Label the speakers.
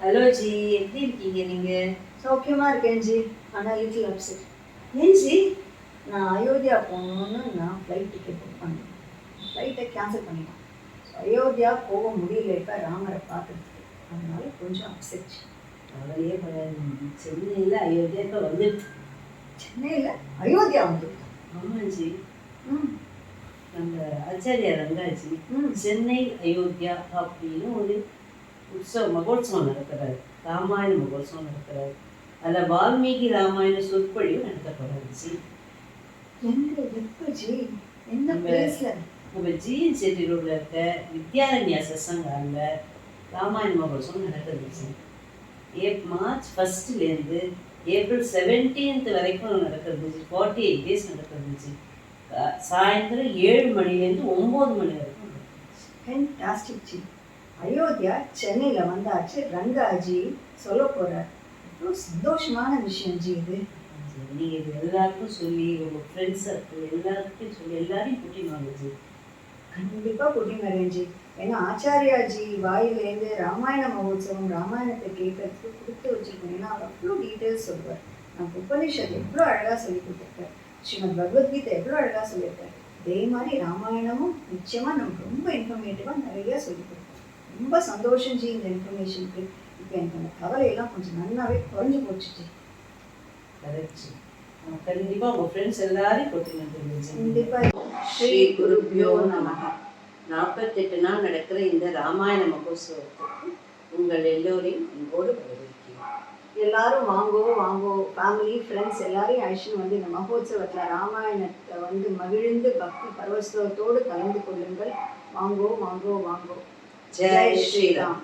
Speaker 1: Hello G, எப்படி இருக்கீங்க நீங்க?
Speaker 2: சௌக்கியமா இருக்கேன் ஜி. ஆனால் லிட்டில் அப்செட். ஏன் ஜி? நான் அயோத்தியா போகணுன்னு நான் ஃப்ளைட் டிக்கெட் புக் பண்ணேன். ஃப்ளைட்டை கேன்சல் பண்ணிட்டேன். அயோத்தியா போக முடியல இப்போ ராமரை பார்க்கறதுக்கு. அதனால கொஞ்சம் அப்செட்.
Speaker 1: கவலையே படாதீங்க. சென்னையில் அயோத்தியா இப்போ வந்துடுச்சு.
Speaker 2: சென்னையில் அயோத்தியா வந்துருக்கு.
Speaker 1: ஆமாம் ஜி.
Speaker 2: ம்
Speaker 1: நம்ம ஆச்சாரியா ரங்காஜி சென்னை அயோத்தியா அப்படின்னு ஒரு மகோத்சவம் நடத்துறாரு. ராமாயண மகோத்சவம் நடத்துறாரு. அதில் வால்மீகி ராமாயண சொற்பொழிவு நடத்தப்படுறாரு ஜி.
Speaker 2: எப்போ ஜி? எந்த பிளேஸ்ல?
Speaker 1: நம்ம ஜிஎன் செட்டி ரோட்ல இருக்க வித்யாரண்யா சத்சங்கால ராமாயண மகோத்சவம் நடக்குது ஜி. மார்ச் 1 ஏப்ரல் 17 வரைக்கும் நடக்கிறது ஜி. 48 days நடக்கிறது ஜி. சாயந்தரம் 7 மணிலேருந்து 9 மணி வரைக்கும்.
Speaker 2: Fantastic G. அயோத்தியா சென்னையில் வந்தாச்சு, ரங்காஜி சொல்ல போகிறார். எவ்வளோ சந்தோஷமான விஷயம் ஜி இது.
Speaker 1: நீங்கள் இது எல்லாருக்கும் சொல்லி உங்கள் ஃப்ரெண்ட்ஸ் சர்க்கிள் எல்லாருக்கும் சொல்லி எல்லாரையும் கூட்டின்னு வாங்க ஜி.
Speaker 2: கண்டிப்பாக கூட்டின்னு வரேன் ஜி. ஏன்னா ஆச்சாரியாஜி வாயிலேருந்து ராமாயண மகோத்சவம் ராமாயணத்தை கேட்கறதுக்கு கொடுத்து வச்சுருக்கோம். ஏன்னா அவர் அவ்வளோ டீட்டெயில்ஸ் சொல்லுவார். நம்ம உபனிஷத் எவ்வளோ அழகாக சொல்லி கொடுத்துருக்கார். ஸ்ரீமத் பகவத்கீதை எவ்வளோ அழகாக சொல்லியிருக்காரு. அதே மாதிரி ராமாயணமும் நிச்சயமாக நமக்கு ரொம்ப இன்ஃபர்மேட்டிவாக நிறையா சொல்லி கொடுத்தார். ரொம்ப சந்தோஷம் ஜி இந்த இன்ஃபர்மேஷனுக்கு. இப்போ எனக்கு அந்த கவலையெல்லாம் கொஞ்சம் நல்லாவே குறைஞ்சி போச்சுச்சு.
Speaker 1: கரெக்ட். கண்டிப்பாக உங்கள் ஃப்ரெண்ட்ஸ் எல்லாரையும் கூட்டின்னு
Speaker 2: கண்டிப்பாக.
Speaker 1: ஸ்ரீ குருப்யோ நமஹ. 48 நாள் நடக்கிற இந்த ராமாயண மகோத்சவத்துக்கு உங்கள் எல்லோரையும் அன்போடு வரவேற்கிறேன்.
Speaker 2: எல்லாரும் வாங்கோ வாங்கோ, ஃபேமிலி ஃப்ரெண்ட்ஸ் எல்லாரையும் அழைச்சின்னு வந்து இந்த மகோத்சவத்தில் ராமாயணத்தை வந்து மகிழ்ந்து பக்தி பரவசத்தோடு கலந்து கொள்ளுங்கள். வாங்கோ வாங்கோ வாங்கோ.
Speaker 1: ஜெய் ஸ்ரீராம்.